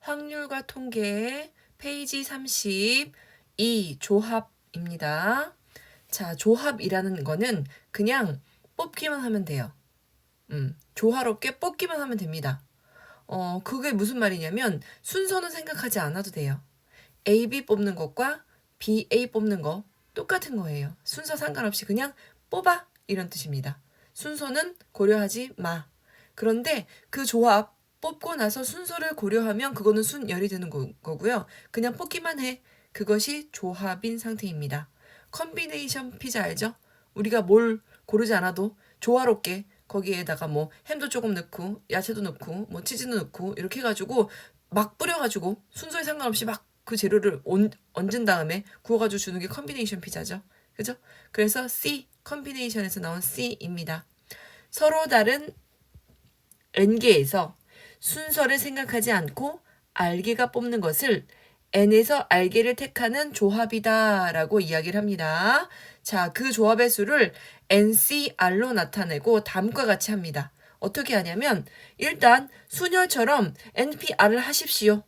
확률과 통계 페이지 32 조합입니다. 자, 조합이라는 거는 그냥 뽑기만 하면 돼요. 조화롭게 뽑기만 하면 됩니다. 그게 무슨 말이냐면 순서는 생각하지 않아도 돼요. A, B 뽑는 것과 B, A 뽑는 거 똑같은 거예요. 순서 상관없이 그냥 뽑아 이런 뜻입니다. 순서는 고려하지 마. 그런데 그 조합 뽑고 나서 순서를 고려하면 그거는 순열이 되는 거고요. 그냥 뽑기만 해. 그것이 조합인 상태입니다. 컨비네이션 피자 알죠? 우리가 뭘 고르지 않아도 조화롭게 거기에다가 뭐 햄도 조금 넣고 야채도 넣고 뭐 치즈도 넣고 이렇게 해가지고 막 뿌려가지고 순서에 상관없이 막 그 재료를 얹은 다음에 구워가지고 주는 게 컨비네이션 피자죠. 그죠? 그래서 C, 컨비네이션에서 나온 C입니다. 서로 다른 N개에서 순서를 생각하지 않고 알개가 뽑는 것을 N에서 알개를 택하는 조합이다 라고 이야기를 합니다. 자, 그 조합의 수를 NCR로 나타내고 다음과 같이 합니다. 어떻게 하냐면 일단 순열처럼 NPR을 하십시오.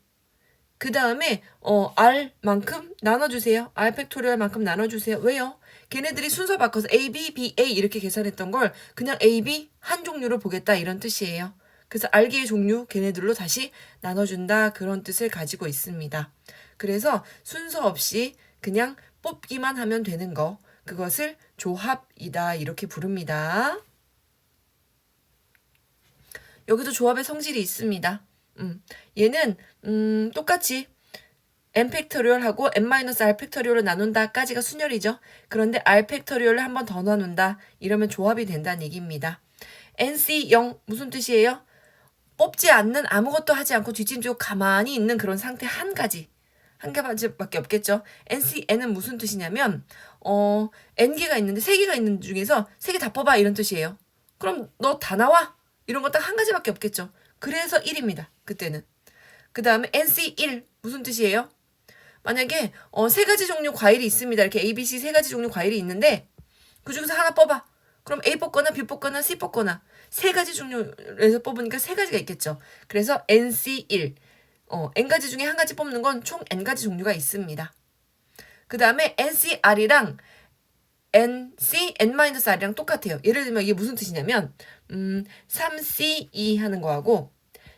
그 다음에 R만큼 나눠주세요. R 팩토리얼만큼 나눠주세요. 왜요? 걔네들이 순서 바꿔서 A, B, B, A 이렇게 계산했던 걸 그냥 A, B 한 종류로 보겠다 이런 뜻이에요. 그래서 알개의 종류 걔네들로 다시 나눠준다 그런 뜻을 가지고 있습니다. 그래서 순서 없이 그냥 뽑기만 하면 되는 거 그것을 조합이다 이렇게 부릅니다. 여기도 조합의 성질이 있습니다. 얘는 똑같이 n 팩토리얼하고 n-r 팩토리얼을 나눈다까지가 순열이죠. 그런데 r 팩토리얼을 한 번 더 나눈다 이러면 조합이 된다는 얘기입니다. NC0 무슨 뜻이에요? 뽑지 않는 아무것도 하지 않고 뒷짐지고 가만히 있는 그런 상태 한 가지밖에 없겠죠. NCN은 무슨 뜻이냐면 N개가 있는데 3개가 있는 중에서 3개 다 뽑아 이런 뜻이에요. 그럼 너 다 나와? 이런 거 딱 한 가지밖에 없겠죠. 그래서 1입니다. 그때는. 그 다음에 NC1 무슨 뜻이에요? 만약에 3가지 종류 과일이 있습니다. 이렇게 A, B, C 3가지 종류 과일이 있는데 그 중에서 하나 뽑아. 그럼 A 뽑거나 B 뽑거나 C 뽑거나 3가지 종류에서 뽑으니까 3가지가 있겠죠. 그래서 NC1 N가지 중에 한 가지 뽑는 건 총 N가지 종류가 있습니다. 그 다음에 NCR이랑 NC, N-R이랑 똑같아요. 예를 들면 이게 무슨 뜻이냐면 3C2 하는 거하고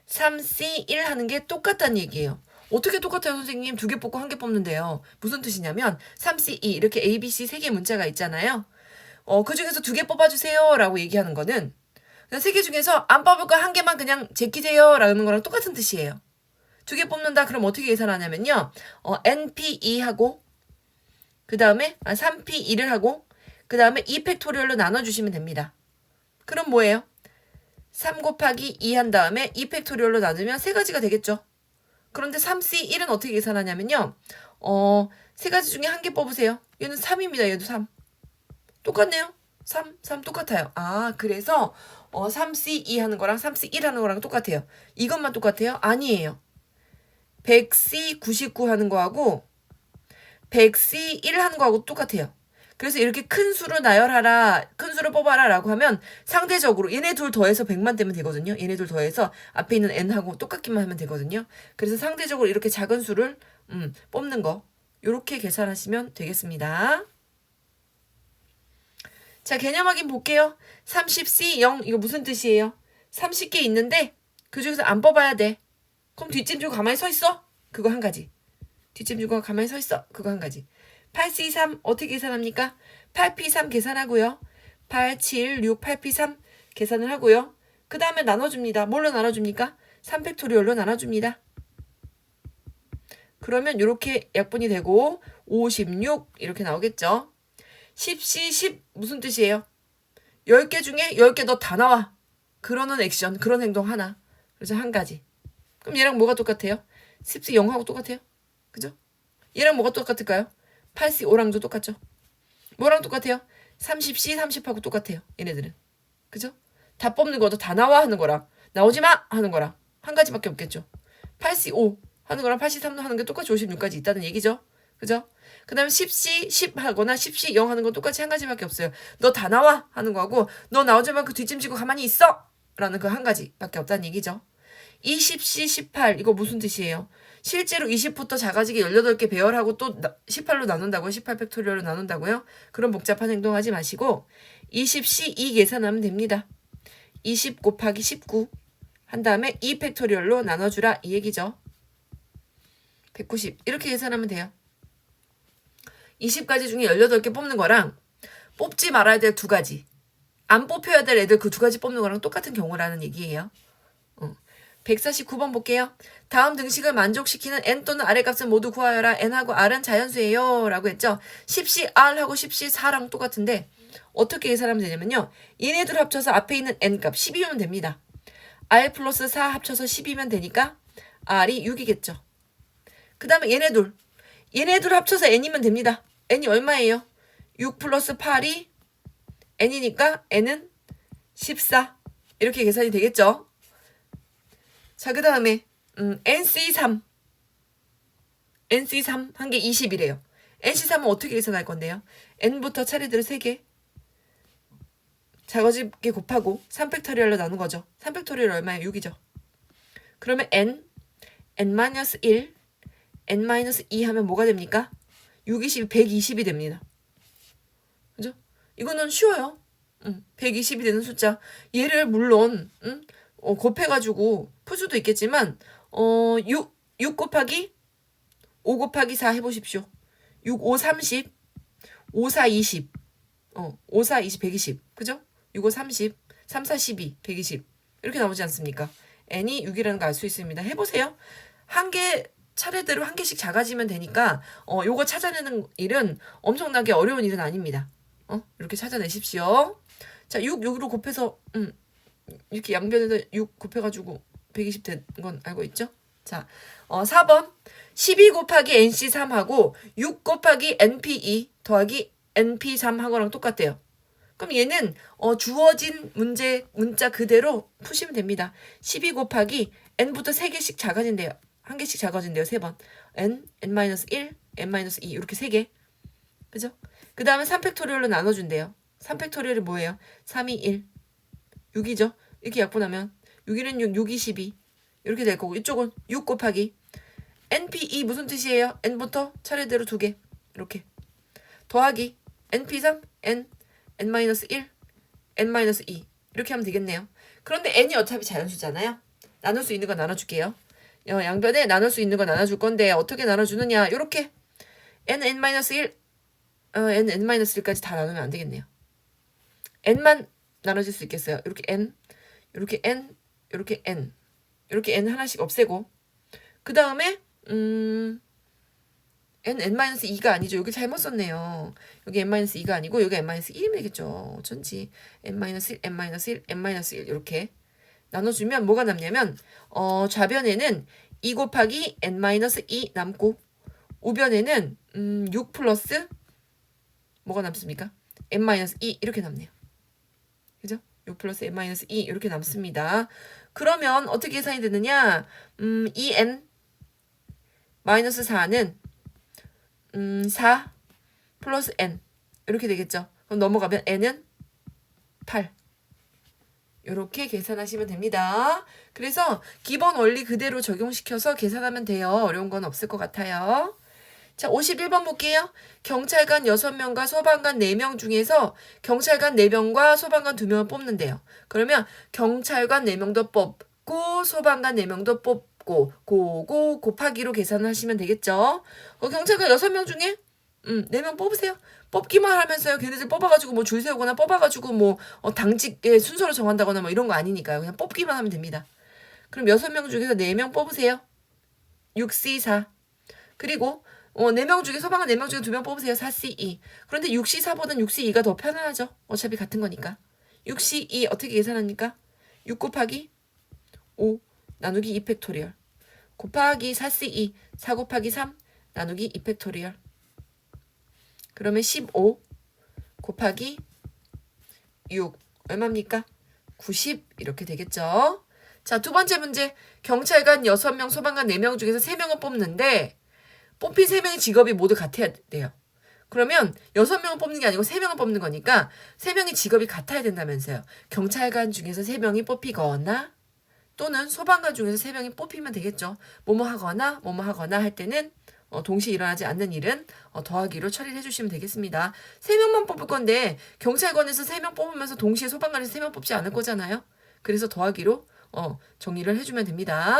3C1 하는 게 똑같다는 얘기예요. 어떻게 똑같아요, 선생님? 2개 뽑고 1개 뽑는데요. 무슨 뜻이냐면 3C2 이렇게 A, B, C 3개 문자가 있잖아요. 그 중에서 2개 뽑아주세요 라고 얘기하는 거는 3개 중에서 안 뽑을 거 1개만 그냥 제끼세요 라는 거랑 똑같은 뜻이에요. 2개 뽑는다 그럼 어떻게 계산하냐면요. NP2하고 그 다음에 3P2를 하고 그 다음에 2 팩토리얼로 나눠주시면 됩니다. 그럼 뭐예요? 3 곱하기 2 한 다음에 2 팩토리얼로 나누면 3가지가 되겠죠. 그런데 3C1은 어떻게 계산하냐면요. 3가지 중에 1개 뽑으세요. 얘는 3입니다. 얘도 3. 똑같네요. 3 똑같아요. 그래서 3C2 하는 거랑 3C1 하는 거랑 똑같아요. 이것만 똑같아요? 아니에요. 100C 99 하는 거하고 100C 1 하는 거하고 똑같아요. 그래서 이렇게 큰 수로 나열하라, 큰 수로 뽑아라 라고 하면 상대적으로 얘네 둘 더해서 100만 되면 되거든요. 얘네 둘 더해서 앞에 있는 n하고 똑같기만 하면 되거든요. 그래서 상대적으로 이렇게 작은 수를 뽑는 거 이렇게 계산하시면 되겠습니다. 자, 개념 확인 볼게요. 30C0 이거 무슨 뜻이에요? 30개 있는데 그 중에서 안 뽑아야 돼. 그럼 뒷짐 주고 가만히 서 있어? 그거 한 가지. 뒷짐 주고 가만히 서 있어? 그거 한 가지. 8C3 어떻게 계산합니까? 8P3 계산하고요. 8, 7, 6, 8P3 계산을 하고요. 그 다음에 나눠줍니다. 뭘로 나눠줍니까? 3팩토리얼로 나눠줍니다. 그러면 이렇게 약분이 되고 56 이렇게 나오겠죠. 10C 10 무슨 뜻이에요? 10개 중에 10개 너 다 나와. 그러는 액션, 그런 행동 하나. 그래서 한 가지. 그럼 얘랑 뭐가 똑같아요? 10C 0하고 똑같아요. 그죠? 얘랑 뭐가 똑같을까요? 8C 5랑도 똑같죠? 뭐랑 똑같아요? 30C 30하고 똑같아요. 얘네들은. 그죠? 다 뽑는 것도 다 나와 하는 거랑 나오지 마 하는 거랑 한 가지밖에 없겠죠. 8C 5 하는 거랑 8C 3 하는 게 똑같이 56까지 있다는 얘기죠. 그죠? 그 다음에 10C 10 하거나 10C 0 하는 건 똑같이 한 가지밖에 없어요. 너 다 나와 하는 거하고 너 나오지만 그 뒷짐지고 가만히 있어 라는 그 한 가지밖에 없다는 얘기죠. 20C 18 이거 무슨 뜻이에요? 실제로 20부터 작아지게 18개 배열하고 또 18로 나눈다고요? 18 팩토리얼로 나눈다고요? 그런 복잡한 행동하지 마시고 20C 2 계산하면 됩니다. 20 곱하기 19 한 다음에 2 팩토리얼로 나눠주라 이 얘기죠. 190 이렇게 계산하면 돼요. 20가지 중에 18개 뽑는 거랑 뽑지 말아야 될 2가지 안 뽑혀야 될 애들 그 2가지 뽑는 거랑 똑같은 경우라는 얘기예요. 149번 볼게요. 다음 등식을 만족시키는 n 또는 r의 값은 모두 구하여라. n하고 r은 자연수예요. 라고 했죠. 10C r하고 10C 4랑 똑같은데 어떻게 계산하면 되냐면요. 얘네들 합쳐서 앞에 있는 n값 10이면 됩니다. r 플러스 4 합쳐서 10이면 되니까 r이 6이겠죠. 그 다음에 얘네들 합쳐서 n이면 됩니다. n이 얼마예요? 6 플러스 8이 n이니까 n은 14 이렇게 계산이 되겠죠. 자, 그 다음에 NC3 한 개 20이래요. NC3은 어떻게 계산할 건데요? n부터 차례대로 3개 작아지게 곱하고 3팩토리얼로 나눈 거죠. 3팩토리얼 얼마예요? 6이죠. 그러면 n, n-1, n-2 하면 뭐가 됩니까? 6, 20, 120이 됩니다. 그죠? 이거는 쉬워요. 120이 되는 숫자. 얘를 물론 곱해가지고 풀 수도 있겠지만 6 곱하기 5 곱하기 4 해보십시오. 6, 5, 30 5, 4, 20 5, 4, 20, 120 그죠? 6, 5, 30 3, 4, 12 120 이렇게 나오지 않습니까? n이 6이라는 거 알 수 있습니다. 해보세요. 한 개 차례대로 한 개씩 작아지면 되니까 요거 찾아내는 일은 엄청나게 어려운 일은 아닙니다. 이렇게 찾아내십시오. 자, 6, 6으로 곱해서 이렇게 양변에다 6 곱해가지고 120 된 건 알고 있죠? 자, 4번 12 곱하기 NC3하고 6 곱하기 NP2 더하기 NP3하고랑 똑같대요. 그럼 얘는 주어진 문자 그대로 푸시면 됩니다. 12 곱하기 n부터 3개씩 작아진대요. 한 개씩 작아진대요. 3번. n, n-1, n-2 이렇게 3개. 그죠? 그 다음에 3팩토리얼로 나눠준대요. 3팩토리얼이 뭐예요? 3, 2, 1. 6이죠. 이렇게 약분하면 6, 1은 6, 6, 22 이렇게 될 거고 이쪽은 6 곱하기 NP2 무슨 뜻이에요? n부터 차례대로 2개 이렇게 더하기 NP3, n, n-1, n-2 이렇게 하면 되겠네요. 그런데 n이 어차피 자연수잖아요. 나눌 수 있는 거 나눠줄게요. 양변에 나눌 수 있는 거 나눠줄 건데 어떻게 나눠주느냐 이렇게 n, n-1 n, n-1까지 다 나누면 안 되겠네요. n만 나눠질 수 있겠어요. 이렇게 n, 이렇게 n, 이렇게 n, 이렇게 n 하나씩 없애고 그 다음에 n-2가 아니죠. 여기 잘못 썼네요. 여기 n-2가 아니고 여기 n-1이면 되겠죠. 어쩐지 n-1, n-1, n-1 이렇게 나눠주면 뭐가 남냐면 좌변에는 2 곱하기 n-2 남고 우변에는 6 플러스 뭐가 남습니까? n-2 이렇게 남네요. 그죠? 6 플러스 n-2 이렇게 남습니다. 그러면 어떻게 계산이 되느냐? 2n 마이너스 4는 4 플러스 n 이렇게 되겠죠. 그럼 넘어가면 n은 8 이렇게 계산하시면 됩니다. 그래서 기본 원리 그대로 적용시켜서 계산하면 돼요. 어려운 건 없을 것 같아요. 자, 51번 볼게요. 경찰관 6명과 소방관 4명 중에서 경찰관 4명과 소방관 2명을 뽑는데요. 그러면 경찰관 4명도 뽑고 소방관 4명도 뽑고 고고 곱하기로 계산을 하시면 되겠죠. 경찰관 6명 중에 4명 뽑으세요. 뽑기만 하면서요. 걔네들 뽑아가지고 뭐 줄 세우거나 뽑아가지고 뭐 당직의 순서를 정한다거나 뭐 이런 거 아니니까요. 그냥 뽑기만 하면 됩니다. 그럼 6명 중에서 4명 뽑으세요. 6C4 그리고 4명 중에 소방관 4명 중에 2명 뽑으세요. 4C2 그런데 6C4보다는 6C2가 더 편안하죠. 어차피 같은 거니까. 6C2 어떻게 계산합니까? 6 곱하기 5 나누기 2 팩토리얼 곱하기 4C2 4 곱하기 3 나누기 2 팩토리얼 그러면 15 곱하기 6 얼마입니까? 90 이렇게 되겠죠. 자, 두 번째 문제. 경찰관 6명, 소방관 4명 중에서 3명을 뽑는데 뽑힌 3명의 직업이 모두 같아야 돼요. 그러면 6명을 뽑는 게 아니고 3명을 뽑는 거니까 3명의 직업이 같아야 된다면서요. 경찰관 중에서 3명이 뽑히거나 또는 소방관 중에서 3명이 뽑히면 되겠죠. 뭐뭐 하거나 뭐뭐 하거나 할 때는 동시에 일어나지 않는 일은 더하기로 처리를 해주시면 되겠습니다. 3명만 뽑을 건데 경찰관에서 3명 뽑으면서 동시에 소방관에서 3명 뽑지 않을 거잖아요. 그래서 더하기로 정리를 해주면 됩니다.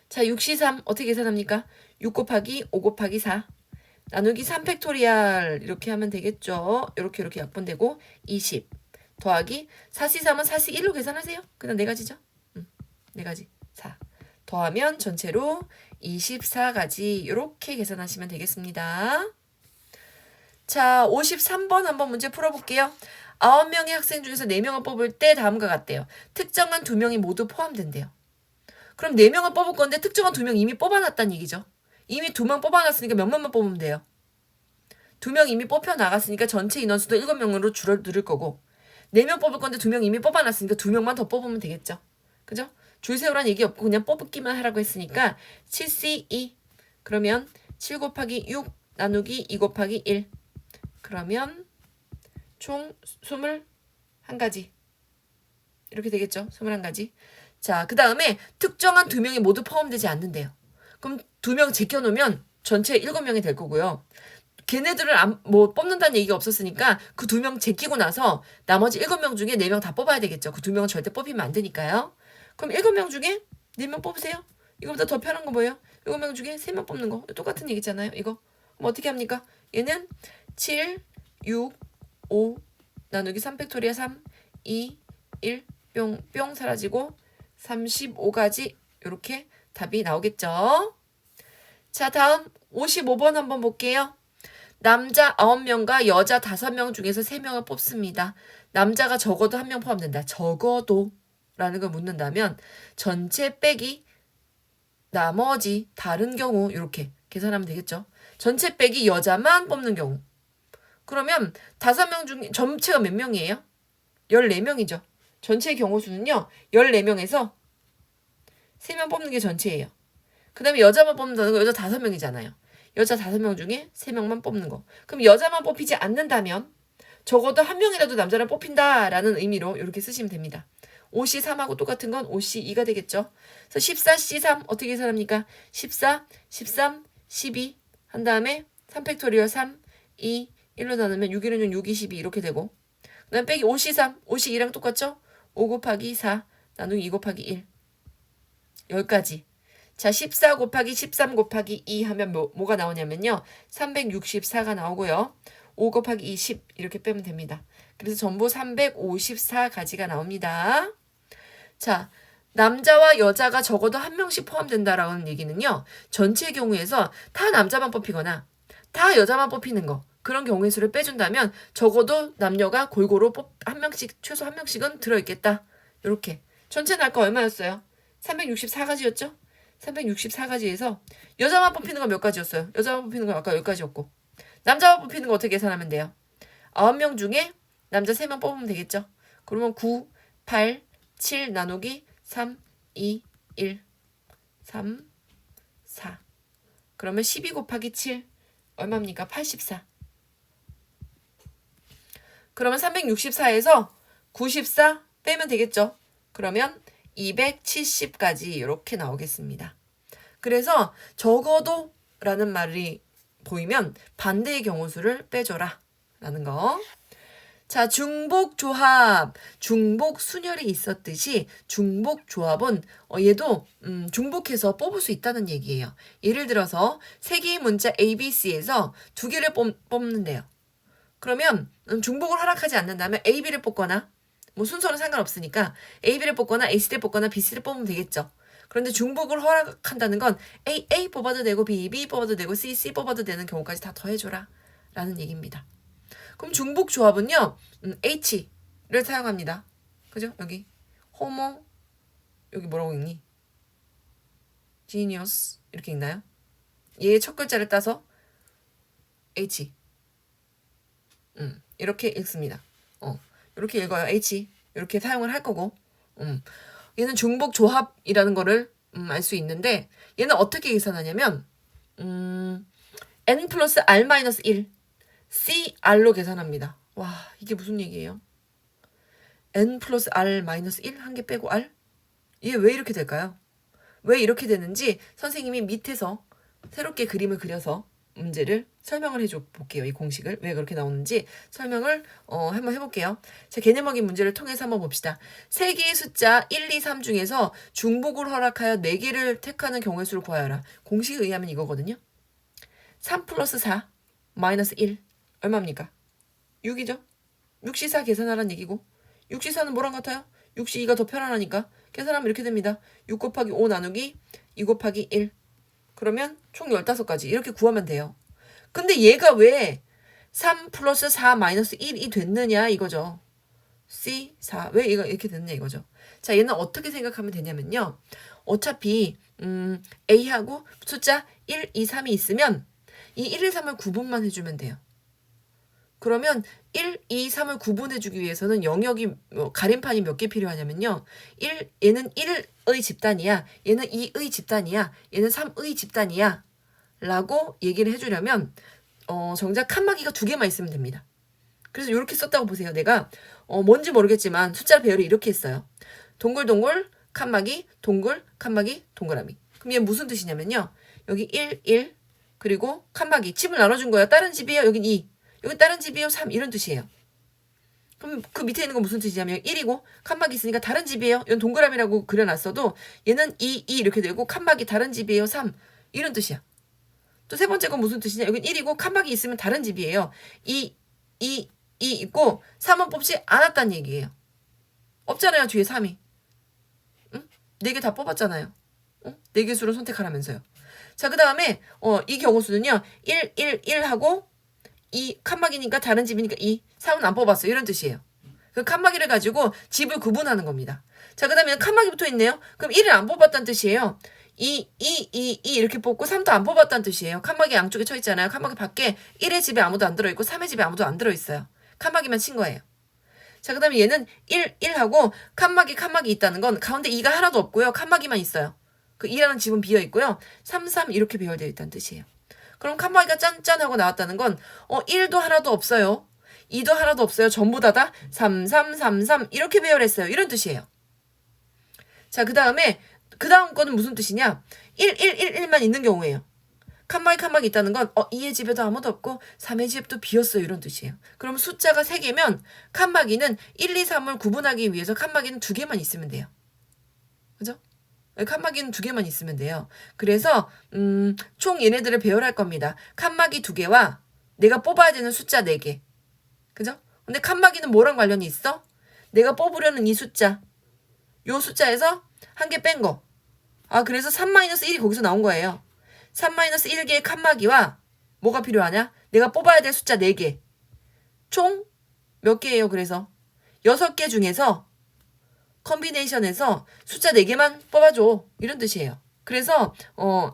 자, 6C3 어떻게 계산합니까? 6 곱하기 5 곱하기 4 나누기 3팩토리얼 이렇게 하면 되겠죠. 이렇게 약분되고 20 더하기 4C3은 4C1로 계산하세요. 그냥 4가지죠. 4가지 4 더하면 전체로 24가지 이렇게 계산하시면 되겠습니다. 자, 53번 한번 문제 풀어볼게요. 9명의 학생 중에서 4명을 뽑을 때 다음과 같대요. 특정한 2명이 모두 포함된대요. 그럼 4명을 뽑을 건데 특정한 2명 이미 뽑아놨다는 얘기죠. 이미 2명 뽑아놨으니까 몇 명만 뽑으면 돼요. 2명 이미 뽑혀나갔으니까 전체 인원수도 7명으로 줄어들 거고 4명 뽑을 건데 2명 이미 뽑아놨으니까 2명만 더 뽑으면 되겠죠. 그죠? 줄 세우란 얘기 없고 그냥 뽑기만 하라고 했으니까 7C2 그러면 7 곱하기 6 나누기 2 곱하기 1 그러면 총 21가지 이렇게 되겠죠. 21가지. 자, 그 다음에 특정한 2명이 모두 포함되지 않는데요. 그럼 2명 제껴놓으면 전체 7명이 될 거고요. 걔네들을 뽑는다는 얘기가 없었으니까 그 2명 제끼고 나서 나머지 7명 중에 4명 다 뽑아야 되겠죠. 그 2명은 절대 뽑히면 안 되니까요. 그럼 7명 중에 4명 뽑으세요. 이거보다 더 편한 거 뭐예요? 7명 중에 3명 뽑는 거. 똑같은 얘기잖아요. 이거. 그럼 어떻게 합니까? 얘는 7, 6, 5 나누기 3팩토리아 3, 2, 1 뿅 사라지고 35가지 이렇게 답이 나오겠죠. 자, 다음 55번 한번 볼게요. 남자 9명과 여자 5명 중에서 3명을 뽑습니다. 남자가 적어도 1명 포함된다. 적어도 라는 걸 묻는다면 전체 빼기 나머지 다른 경우 이렇게 계산하면 되겠죠. 전체 빼기 여자만 뽑는 경우. 그러면 5명 중에 전체가 몇 명이에요? 14명이죠. 전체 경우 수는요. 14명에서 3명 뽑는 게 전체예요. 그 다음에 여자만 뽑는다는 거 여자 5명이잖아요. 여자 5명 중에 3명만 뽑는 거. 그럼 여자만 뽑히지 않는다면 적어도 1명이라도 남자를 뽑힌다라는 의미로 이렇게 쓰시면 됩니다. 5C3하고 똑같은 건 5C2가 되겠죠. 그래서 14C3 어떻게 계산합니까? 14, 13, 12 한 다음에 3팩토리얼 3, 2, 1로 나누면 6, 1은 6, 2, 12 이렇게 되고 그 다음에 빼기 5C3, 5C2랑 똑같죠? 5 곱하기 4 나누기 2 곱하기 1 10가지. 자, 14 곱하기 13 곱하기 2 하면 뭐가 나오냐면요. 364가 나오고요. 5 곱하기 20 이렇게 빼면 됩니다. 그래서 전부 354가지가 나옵니다. 자, 남자와 여자가 적어도 1명씩 포함된다라는 얘기는요. 전체 경우에서 다 남자만 뽑히거나 다 여자만 뽑히는 거. 그런 경우의 수를 빼준다면 적어도 남녀가 골고루 최소 1명씩은 들어있겠다. 이렇게. 전체 날거 얼마였어요? 364가지였죠? 364가지에서 여자만 뽑히는 건 몇 가지였어요? 여자만 뽑히는 건 아까 10가지였고 남자만 뽑히는 거 어떻게 계산하면 돼요? 9명 중에 남자 3명 뽑으면 되겠죠? 그러면 9, 8, 7 나누기 3, 2, 1, 3, 4 그러면 12 곱하기 7 얼마입니까? 84 그러면 364에서 94 빼면 되겠죠? 그러면 270까지 이렇게 나오겠습니다. 그래서 적어도 라는 말이 보이면 반대의 경우수를 빼줘라 라는 거. 자, 중복조합, 중복순열이 있었듯이 중복조합은 얘도 중복해서 뽑을 수 있다는 얘기예요. 예를 들어서 3개의 문자 ABC에서 2개를 뽑는데요. 그러면 중복을 허락하지 않는다면 AB를 뽑거나 뭐 순서는 상관없으니까 AB를 뽑거나 AC를 뽑거나 BC를 뽑으면 되겠죠. 그런데 중복을 허락한다는 건 A 뽑아도 되고 B 뽑아도 되고 C 뽑아도 되는 경우까지 다 더해줘라 라는 얘기입니다. 그럼 중복 조합은요. H를 사용합니다. 그죠? 여기 호모 여기 뭐라고 읽니? genius 이렇게 읽나요? 얘의 첫 글자를 따서 H 이렇게 읽습니다. 이렇게 읽어요. H 이렇게 사용을 할 거고 얘는 중복 조합이라는 거를 알 수 있는데 얘는 어떻게 계산하냐면 n 플러스 r 마이너스 1 CR로 계산합니다. 와 이게 무슨 얘기예요? n 플러스 r 마이너스 1 한 개 빼고 r 이게 왜 이렇게 될까요? 왜 이렇게 되는지 선생님이 밑에서 새롭게 그림을 그려서 문제를 설명을 해줘 볼게요. 이 공식을 왜 그렇게 나오는지 설명을 한번 해볼게요. 자, 개념적인 문제를 통해서 한번 봅시다. 세 개의 숫자 1, 2, 3 중에서 중복을 허락하여 4개를 택하는 경우의 수를 구하여라. 공식에 의하면 이거거든요. 3 플러스 4 마이너스 1 얼마입니까? 6이죠. 6시4 계산하라는 얘기고 6시4는 뭐랑 같아요? 6시2가 더 편안하니까 계산하면 이렇게 됩니다. 6 곱하기 5 나누기 2 곱하기 1 그러면 총 15가지 이렇게 구하면 돼요. 근데 얘가 왜 3 플러스 4 마이너스 1이 됐느냐 이거죠. C4 왜 얘가 이렇게 됐느냐 이거죠. 자, 얘는 어떻게 생각하면 되냐면요. 어차피 A하고 숫자 1, 2, 3이 있으면 이 1, 2, 3을 구분만 해주면 돼요. 그러면 1, 2, 3을 구분해주기 위해서는 영역이 가림판이 몇 개 필요하냐면요. 얘는 1의 집단이야. 얘는 2의 집단이야. 얘는 3의 집단이야. 라고 얘기를 해주려면 정작 칸막이가 2개만 있으면 됩니다. 그래서 이렇게 썼다고 보세요. 내가 뭔지 모르겠지만 숫자 배열을 이렇게 했어요. 동글동글 칸막이 동글 칸막이 동그라미. 그럼 얘 무슨 뜻이냐면요. 여기 1, 1 그리고 칸막이 집을 나눠준 거예요. 다른 집이에요. 여긴 2. 여기 다른 집이에요. 3 이런 뜻이에요. 그럼 그 밑에 있는 건 무슨 뜻이냐면 1이고 칸막이 있으니까 다른 집이에요. 이건 동그라미라고 그려놨어도 얘는 2 이렇게 되고 칸막이 다른 집이에요. 3 이런 뜻이야. 또 세 번째 건 무슨 뜻이냐. 여긴 1이고 칸막이 있으면 다른 집이에요. 2 있고 3은 뽑지 않았다는 얘기예요. 없잖아요. 뒤에 3이. 응? 4개 다 뽑았잖아요. 응? 4개 수를 선택하라면서요. 자, 그 다음에 이 경우 수는요. 1, 1, 1하고 2 칸막이니까 다른 집이니까 2 3은 안 뽑았어 이런 뜻이에요. 그 칸막이를 가지고 집을 구분하는 겁니다. 자, 그 다음에 칸막이 붙어 있네요. 그럼 1을 안 뽑았다는 뜻이에요. 2 이렇게 뽑고 3도 안 뽑았다는 뜻이에요. 칸막이 양쪽에 쳐 있잖아요. 칸막이 밖에 1의 집에 아무도 안 들어있고 3의 집에 아무도 안 들어있어요. 칸막이만 친 거예요. 자, 그 다음에 얘는 1하고 칸막이 있다는 건 가운데 2가 하나도 없고요. 칸막이만 있어요. 그 2라는 집은 비어 있고요. 3, 3 이렇게 배열되어 있다는 뜻이에요. 그럼 칸막이가 짠짠하고 나왔다는 건 1도 하나도 없어요. 2도 하나도 없어요. 전부 다 3, 3, 3, 3 이렇게 배열했어요. 이런 뜻이에요. 자, 그 다음 거는 무슨 뜻이냐? 1, 1, 1, 1만 있는 경우예요. 칸막이 있다는 건 2의 집에도 아무도 없고 3의 집도 비었어요. 이런 뜻이에요. 그럼 숫자가 3개면 칸막이는 1, 2, 3을 구분하기 위해서 칸막이는 2개만 있으면 돼요. 그죠? 칸막이는 2개만 있으면 돼요. 그래서 총 얘네들을 배열할 겁니다. 칸막이 2개와 내가 뽑아야 되는 숫자 4개. 그죠? 근데 칸막이는 뭐랑 관련이 있어? 내가 뽑으려는 이 숫자. 요 숫자에서 한 개 뺀 거. 그래서 3-1이 거기서 나온 거예요. 3-1개의 칸막이와 뭐가 필요하냐? 내가 뽑아야 될 숫자 4개. 총 몇 개예요? 그래서 6개 중에서 컨비네이션에서 숫자 4개만 뽑아줘. 이런 뜻이에요. 그래서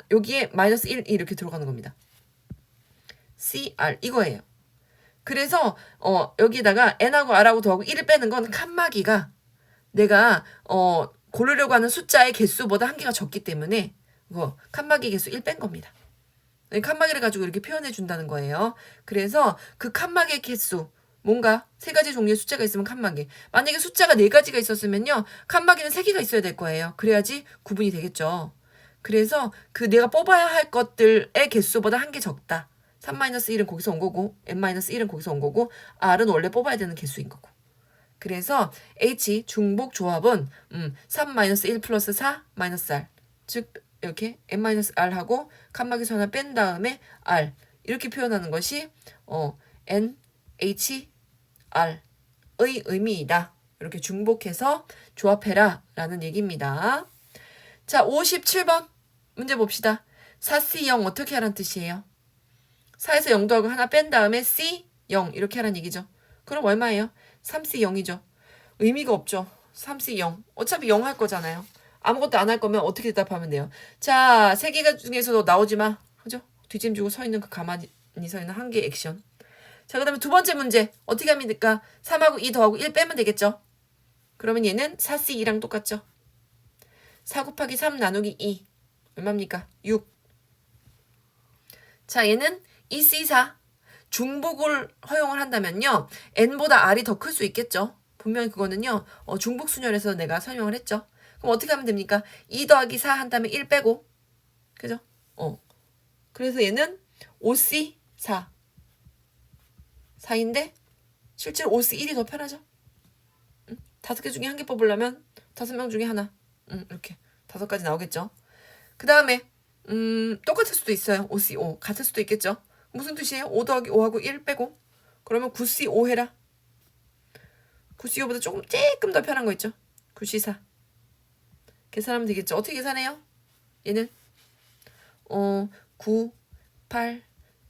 여기에 마이너스 1이 이렇게 들어가는 겁니다. CR 이거예요. 그래서 여기다가 N하고 R하고 더하고 1을 빼는 건 칸막이가 내가 고르려고 하는 숫자의 개수보다 한 개가 적기 때문에 칸막이 개수 1 뺀 겁니다. 칸막이를 가지고 이렇게 표현해 준다는 거예요. 그래서 그 칸막이의 개수 뭔가 3가지 종류의 숫자가 있으면 칸막이. 만약에 숫자가 4가지가 있었으면요. 칸막이는 3개가 있어야 될 거예요. 그래야지 구분이 되겠죠. 그래서 그 내가 뽑아야 할 것들의 개수보다 한 개 적다. 3-1은 거기서 온 거고 n-1은 거기서 온 거고 r은 원래 뽑아야 되는 개수인 거고. 그래서 H 중복 조합은 3-1 플러스 4 마이너스 R 즉 이렇게 n-r하고 칸막이수 하나 뺀 다음에 R 이렇게 표현하는 것이 N, H, R의 의미이다. 이렇게 중복해서 조합해라 라는 얘기입니다. 자, 57번 문제 봅시다. 4C0 어떻게 하라는 뜻이에요? 4에서 0 더하고 하나 뺀 다음에 C, 0 이렇게 하라는 얘기죠. 그럼 얼마예요? 3C0이죠. 의미가 없죠. 3C0. 어차피 0 할 거잖아요. 아무것도 안 할 거면 어떻게 대답하면 돼요? 자, 3개가 중에서도 나오지 마. 그죠? 뒷짐지고 서 있는 그 가만히 서 있는 한 개의 액션. 자, 그 다음에 두 번째 문제. 어떻게 하면 될까? 3하고 2 더하고 1 빼면 되겠죠? 그러면 얘는 4C2랑 똑같죠? 4 곱하기 3 나누기 2. 얼마입니까? 6. 자, 얘는 2C4. 중복을 허용을 한다면요. n보다 r이 더 클 수 있겠죠. 분명히 그거는요. 중복 순열에서 내가 설명을 했죠. 그럼 어떻게 하면 됩니까? 2 더하기 4 한 다음에 1 빼고. 그죠? 그래서 얘는 5C 4. 4인데 실제로 5C 1이 더 편하죠? 5개 중에 한 개 뽑으려면 5명 중에 하나. 이렇게 5가지 나오겠죠? 그 다음에 똑같을 수도 있어요. 5C 5 같을 수도 있겠죠? 무슨 뜻이에요? 5 더하기 5하고 1 빼고. 그러면 9C 5 해라. 9C 5보다 조금 더 편한 거 있죠? 9C 4 계산하면 되겠죠? 어떻게 계산해요? 얘는 9 8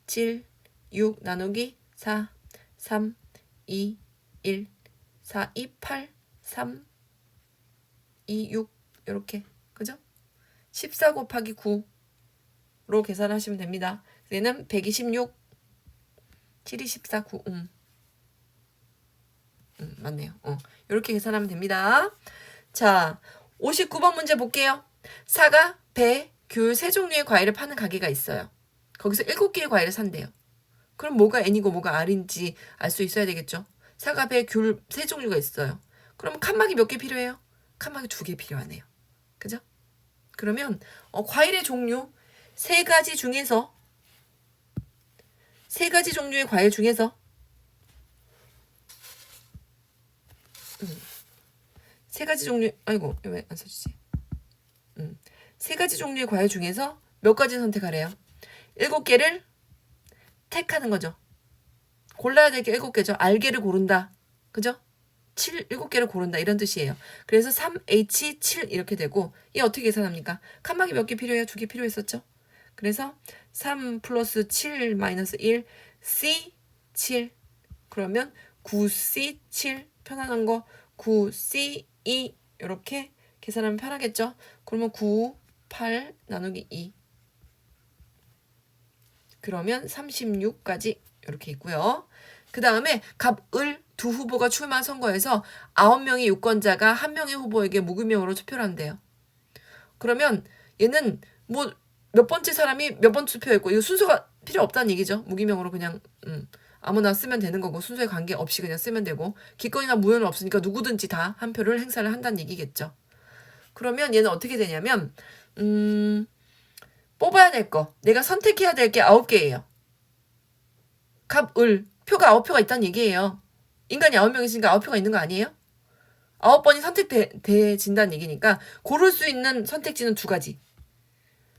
7 6 나누기 4 3 2 1 4 2 8 3 2 6 이렇게 그죠? 14 곱하기 9로 계산하시면 됩니다. 얘는 126 7 2 14 9 맞네요. 이렇게 계산하면 됩니다. 자, 59번 문제 볼게요. 사과, 배, 귤 세 종류의 과일을 파는 가게가 있어요. 거기서 7개의 과일을 산대요. 그럼 뭐가 N이고 뭐가 R인지 알 수 있어야 되겠죠. 사과, 배, 귤 세 종류가 있어요. 그럼 칸막이 몇 개 필요해요? 칸막이 2개 필요하네요. 그죠? 그러면 과일의 종류 세 가지 중에서 세 가지 종류의 과일 중에서 세 가지 종류 아이고 왜 안 써주지? 세 가지 종류의 과일 중에서 몇 가지 선택하래요? 7개를 택하는 거죠. 골라야 될 게 7개죠. 알개를 고른다. 그죠? 7개를 고른다. 이런 뜻이에요. 그래서 3H7 이렇게 되고 이 어떻게 계산합니까? 칸막이 몇 개 필요해요? 2개 필요했었죠. 그래서 3 플러스 7 마이너스 1 C 7 그러면 9C7 편안한 거 9C2 이렇게 계산하면 편하겠죠. 그러면 9 8 나누기 2 그러면 36까지 이렇게 있고요. 그 다음에 갑을 두 후보가 출마한 선거에서 9명의 유권자가 한 명의 후보에게 무기명으로 투표를 한대요. 그러면 얘는 뭐 몇 번째 사람이 몇 번 투표했고 이거 순서가 필요 없다는 얘기죠. 무기명으로 그냥 아무나 쓰면 되는 거고 순서에 관계없이 그냥 쓰면 되고 기권이나 무효는 없으니까 누구든지 다 한 표를 행사를 한다는 얘기겠죠. 그러면 얘는 어떻게 되냐면 뽑아야 될 거 내가 선택해야 될 게 9개예요. 갑, 을 표가 9표가 있다는 얘기예요. 인간이 9명 있으니까 9표가 있는 거 아니에요? 9번이 선택돼진다는 얘기니까 고를 수 있는 선택지는 2가지.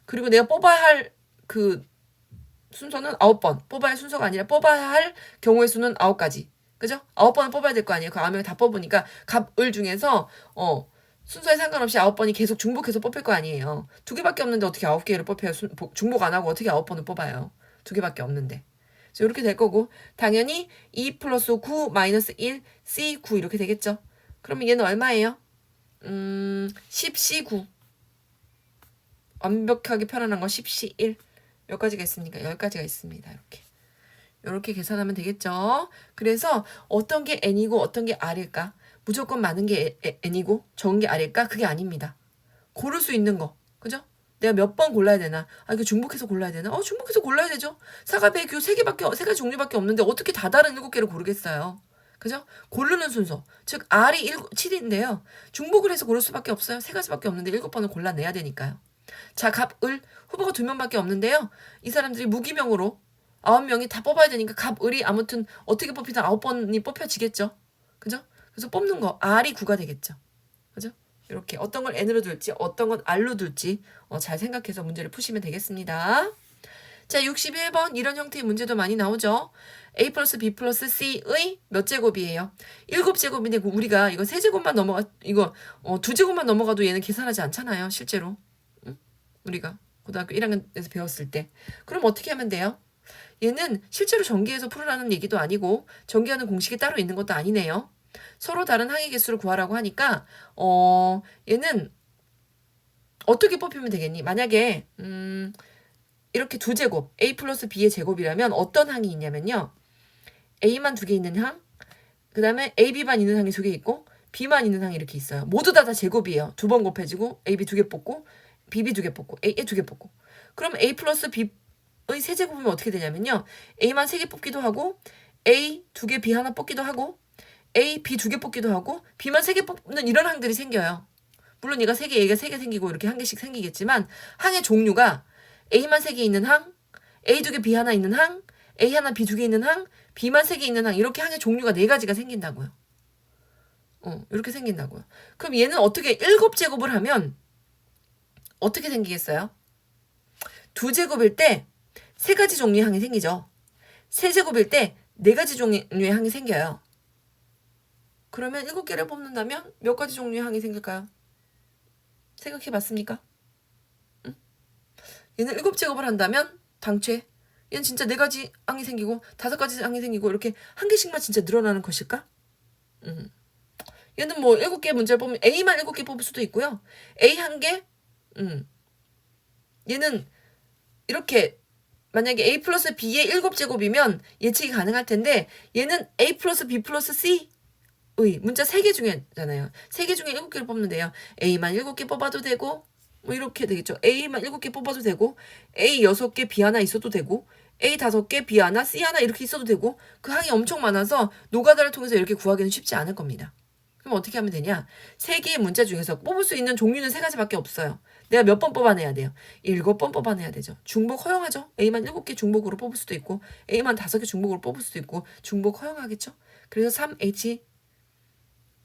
그리고 내가 뽑아야 할 그 순서는 9번. 뽑아야 할 순서가 아니라 뽑아야 할 경우의 수는 9가지. 그죠? 9번을 뽑아야 될 거 아니에요. 그 9명이 다 뽑으니까 갑, 을 중에서 순서에 상관없이 9번이 계속 중복해서 뽑힐 거 아니에요. 2개밖에 없는데 어떻게 9개를 뽑혀요? 중복 안 하고 어떻게 9번을 뽑아요? 2개밖에 없는데. 이렇게 될 거고 당연히 2 플러스 9 마이너스 1 C9 이렇게 되겠죠. 그러면 얘는 얼마예요? 10C9 완벽하게 편안한 거 10C1 몇 가지가 있습니까? 10가지가 있습니다. 이렇게 계산하면 되겠죠. 그래서 어떤 게 N이고 어떤 게 R일까? 무조건 많은 게 N이고 적은 게 R일까? 그게 아닙니다. 고를 수 있는 거 그죠? 내가 몇 번 골라야 되나? 이거 중복해서 골라야 되나? 중복해서 골라야 되죠. 사과, 배, 귤 세 가지 종류밖에 없는데 어떻게 다 다른 7개를 고르겠어요? 그죠? 고르는 순서. 즉 R이 7인데요. 중복을 해서 고를 수밖에 없어요. 3가지밖에 없는데 7번을 골라내야 되니까요. 자, 갑, 을 후보가 2명밖에 없는데요. 이 사람들이 무기명으로 9명이 다 뽑아야 되니까 갑, 을이 아무튼 어떻게 뽑히든 9번이 뽑혀지겠죠. 그죠? 그래서 뽑는 거 R이 9가 되겠죠. 그죠? 이렇게 어떤 걸 N으로 둘지 어떤 건 R로 둘지 잘 생각해서 문제를 푸시면 되겠습니다. 자 61번 이런 형태의 문제도 많이 나오죠. A 플러스 B 플러스 C의 몇 제곱이에요? 7제곱인데 우리가 이거 3제곱만 넘어가 이거 2제곱만 넘어가도 얘는 계산하지 않잖아요. 실제로 우리가 고등학교 1학년에서 배웠을 때. 그럼 어떻게 하면 돼요? 얘는 실제로 전기에서 풀으라는 얘기도 아니고 전기하는 공식이 따로 있는 것도 아니네요. 서로 다른 항의 개수를 구하라고 하니까 얘는 어떻게 뽑히면 되겠니? 만약에 이렇게 2제곱 A 플러스 B의 제곱이라면 어떤 항이 있냐면요. A만 2개 있는 항, 그 다음에 AB만 있는 항이 2개 있고 B만 있는 항이 이렇게 있어요. 모두 다 제곱이에요. 2번 곱해지고 AB 2개 뽑고 BB 2개 뽑고 A 2개 뽑고 그럼 A 플러스 B의 세제곱이면 어떻게 되냐면요. A만 3개 뽑기도 하고 A 2개 B 하나 뽑기도 하고 A, B 2개 뽑기도 하고 B만 3개 뽑는 이런 항들이 생겨요. 물론 얘가 3개, 얘가 3개 생기고 이렇게 한 개씩 생기겠지만 항의 종류가 A만 3개 있는 항, A 2개, B 하나 있는 항, A 하나, B 2개 있는 항, B만 3개 있는 항 이렇게 항의 종류가 4가지가 생긴다고요. 이렇게 생긴다고요. 그럼 얘는 어떻게 7제곱을 하면 어떻게 생기겠어요? 2제곱일 때 3가지 종류의 항이 생기죠. 3제곱일 때 4가지 종류의 항이 생겨요. 그러면 7개를 뽑는다면 몇 가지 종류의 항이 생길까요? 생각해 봤습니까? 응? 얘는 7제곱을 한다면 당최 얘는 진짜 4가지 항이 생기고 5가지 항이 생기고 이렇게 한 개씩만 진짜 늘어나는 것일까? 얘는 뭐 7개 문제를 뽑으면 A만 7개 뽑을 수도 있고요. A 1개 얘는 이렇게 만약에 A 플러스 B의 7제곱이면 예측이 가능할 텐데 얘는 A 플러스 B 플러스 C의 문자 3개 중에잖아요. 3개 중에 7개를 뽑는데요. A만 7개 뽑아도 되고 뭐 이렇게 되겠죠. A만 7개 뽑아도 되고 A 6개 B 하나 있어도 되고 A 5개 B 하나 C 하나 이렇게 있어도 되고 그 항이 엄청 많아서 노가다를 통해서 이렇게 구하기는 쉽지 않을 겁니다. 그럼 어떻게 하면 되냐? 3개의 문자 중에서 뽑을 수 있는 종류는 3가지밖에 없어요. 내가 몇 번 뽑아내야 돼요? 7번 뽑아내야 되죠. 중복 허용하죠. A만 7개 중복으로 뽑을 수도 있고 A만 5개 중복으로 뽑을 수도 있고 중복 허용하겠죠. 그래서 3H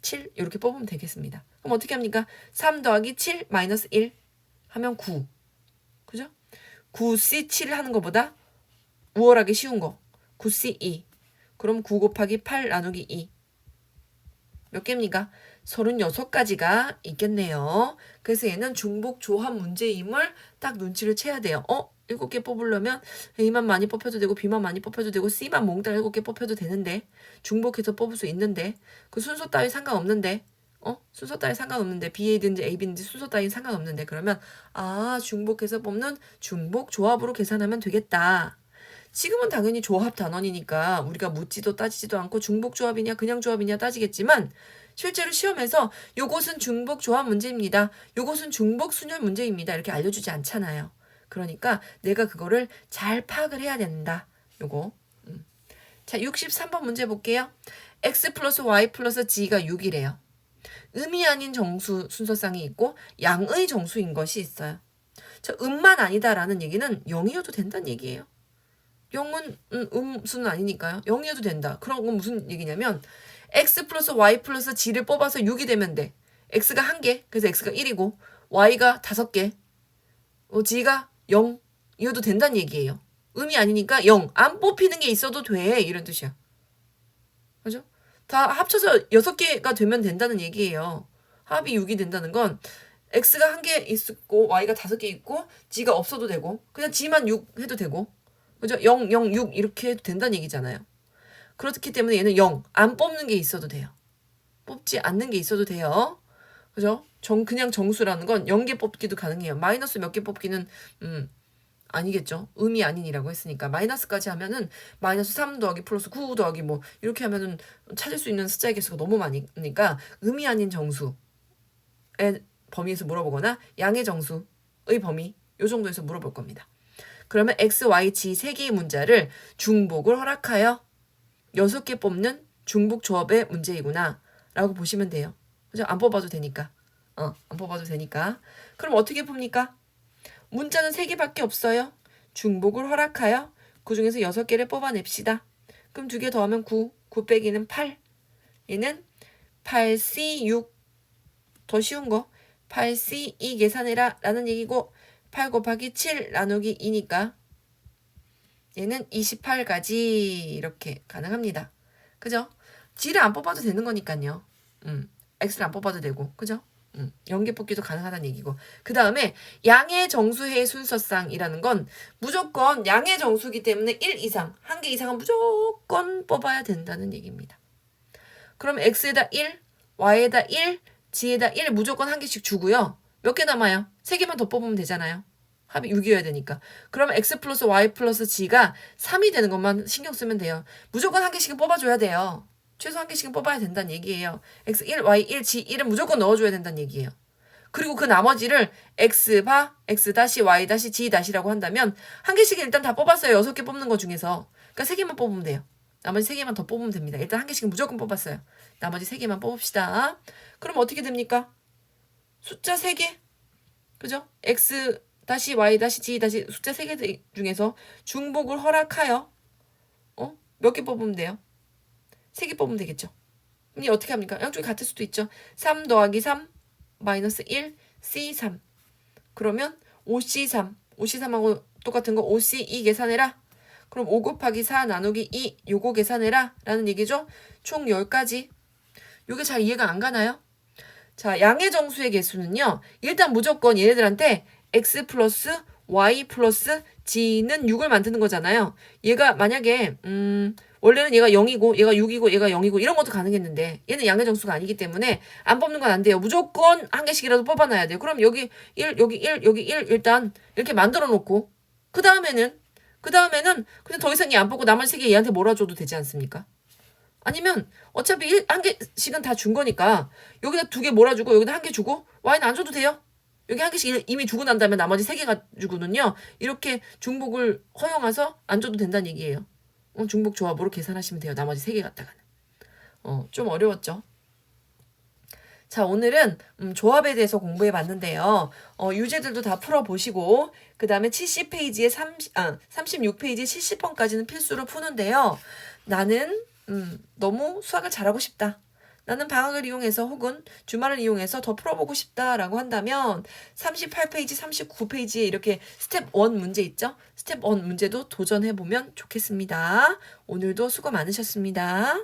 7 이렇게 뽑으면 되겠습니다. 그럼 어떻게 합니까? 3 더하기 7 마이너스 1 하면 9. 그죠? 9C7 하는 것보다 우월하게 쉬운 거. 9C2. 그럼 9 곱하기 8 나누기 2. 몇 개입니까? 36가지가 있겠네요. 그래서 얘는 중복 조합 문제임을 딱 눈치를 채야 돼요. 7개 뽑으려면 A만 많이 뽑혀도 되고 B만 많이 뽑혀도 되고 C만 몽땅 7개 뽑혀도 되는데 중복해서 뽑을 수 있는데 그 순서 따위 상관없는데 순서 따위 상관없는데 B든지 A든지 순서 따위 상관없는데 그러면 중복해서 뽑는 중복 조합으로 계산하면 되겠다. 지금은 당연히 조합 단원이니까 우리가 묻지도 따지지도 않고 중복 조합이냐 그냥 조합이냐 따지겠지만 실제로 시험에서 요것은 중복 조합 문제입니다. 요것은 중복 순열 문제입니다. 이렇게 알려주지 않잖아요. 그러니까 내가 그거를 잘 파악을 해야 된다. 요거. 자, 63번 문제 볼게요. x 플러스 y 플러스 g가 6이래요. 음이 아닌 정수 순서쌍이 있고 양의 정수인 것이 있어요. 자, 음만 아니다라는 얘기는 0이어도 된다는 얘기예요. 0은 음수는 아니니까요. 0이어도 된다. 그런 건 무슨 얘기냐면 x 플러스 y 플러스 g를 뽑아서 6이 되면 돼. x가 1개, 그래서 x가 1이고 y가 5개, g가 0이어도 된다는 얘기예요. 음이 아니니까 0. 안 뽑히는 게 있어도 돼. 이런 뜻이야. 그죠? 다 합쳐서 6개가 되면 된다는 얘기예요. 합이 6이 된다는 건 x가 1개 있고 y가 5개 있고 g가 없어도 되고 그냥 g만 6 해도 되고 그죠? 0, 0, 6 이렇게 해도 된다는 얘기잖아요. 그렇기 때문에 얘는 0. 안 뽑는 게 있어도 돼요. 뽑지 않는 게 있어도 돼요. 그죠? 그냥 정수라는 건 0개 뽑기도 가능해요. 마이너스 몇 개 뽑기는 아니겠죠. 음이 아닌이라고 했으니까 마이너스까지 하면은 마이너스 3 더하기 플러스 9 더하기 뭐 이렇게 하면은 찾을 수 있는 숫자의 개수가 너무 많으니까 음이 아닌 정수의 범위에서 물어보거나 양의 정수의 범위 요 정도에서 물어볼 겁니다. 그러면 x, y, g 3개의 문자를 중복을 허락하여 6개 뽑는 중복 조합의 문제이구나 라고 보시면 돼요. 그죠? 안 뽑아도 되니까. 안 뽑아도 되니까. 그럼 어떻게 풉니까? 문자는 3개밖에 없어요. 중복을 허락하여 그 중에서 6개를 뽑아냅시다. 그럼 2개 더하면 9. 9 빼기는 8. 얘는 8C6. 더 쉬운 거. 8C2 계산해라 라는 얘기고 8 곱하기 7 나누기 2니까 얘는 28가지 이렇게 가능합니다. 그죠? G를 안 뽑아도 되는 거니까요. X를 안 뽑아도 되고. 그죠? 0개 뽑기도 가능하다는 얘기고. 그 다음에 양의 정수의 순서쌍이라는 건 무조건 양의 정수기 때문에 1 이상, 1개 이상은 무조건 뽑아야 된다는 얘기입니다. 그럼 X에다 1, Y에다 1, G에다 1 무조건 1개씩 주고요. 몇 개 남아요? 3개만 더 뽑으면 되잖아요. 합이 6이어야 되니까. 그러면 X 플러스 Y 플러스 G가 3이 되는 것만 신경 쓰면 돼요. 무조건 1개씩은 뽑아줘야 돼요. 최소 1개씩은 뽑아야 된다는 얘기예요. X1, Y1, G1은 무조건 넣어줘야 된다는 얘기예요. 그리고 그 나머지를 X바, X-Y-G-라고 한다면 1개씩은 일단 다 뽑았어요. 6개 뽑는 거 중에서. 그러니까 3개만 뽑으면 돼요. 나머지 3개만 더 뽑으면 됩니다. 일단 1개씩은 무조건 뽑았어요. 나머지 3개만 뽑읍시다. 그럼 어떻게 됩니까? 숫자 3개. 그죠? x 다시 y 다시 g 다시 숫자 3개 중에서 중복을 허락하여 몇 개 뽑으면 돼요? 3개 뽑으면 되겠죠? 그럼 이 어떻게 합니까? 양쪽이 같을 수도 있죠. 3 더하기 3 마이너스 1 C3. 그러면 5C3. 5C3하고 똑같은 거 5C2 계산해라. 그럼 5 곱하기 4 나누기 2 요거 계산해라 라는 얘기죠. 총 10가지. 요게 잘 이해가 안 가나요? 자, 양의 정수의 개수는요. 일단 무조건 얘네들한테 x 플러스 y 플러스 g는 6을 만드는 거잖아요. 얘가 만약에 원래는 얘가 0이고 얘가 6이고 얘가 0이고 이런 것도 가능했는데 얘는 양의 정수가 아니기 때문에 안 뽑는 건 안 돼요. 무조건 한 개씩이라도 뽑아놔야 돼요. 그럼 여기 1, 여기 1, 여기 1 일단 이렇게 만들어 놓고 그 다음에는 그냥 더 이상 얘 안 뽑고 나머지 3개 얘한테 몰아줘도 되지 않습니까? 아니면 어차피 한 개씩은 다 준 거니까 여기다 2개 몰아주고 여기다 1개 주고 y는 안 줘도 돼요. 여기 1개씩 이미 주고 난 다음에 나머지 3개 가지고는요. 이렇게 중복을 허용해서 안 줘도 된다는 얘기예요. 중복 조합으로 계산하시면 돼요. 나머지 3개 갖다가는. 좀 어려웠죠? 자, 오늘은 조합에 대해서 공부해 봤는데요. 유제들도 다 풀어보시고 그 다음에 70페이지에 36페이지에 70번까지는 필수로 푸는데요. 나는 너무 수학을 잘하고 싶다. 나는 방학을 이용해서 혹은 주말을 이용해서 더 풀어보고 싶다라고 한다면 38페이지, 39페이지에 이렇게 스텝 1 문제 있죠? 스텝 1 문제도 도전해보면 좋겠습니다. 오늘도 수고 많으셨습니다.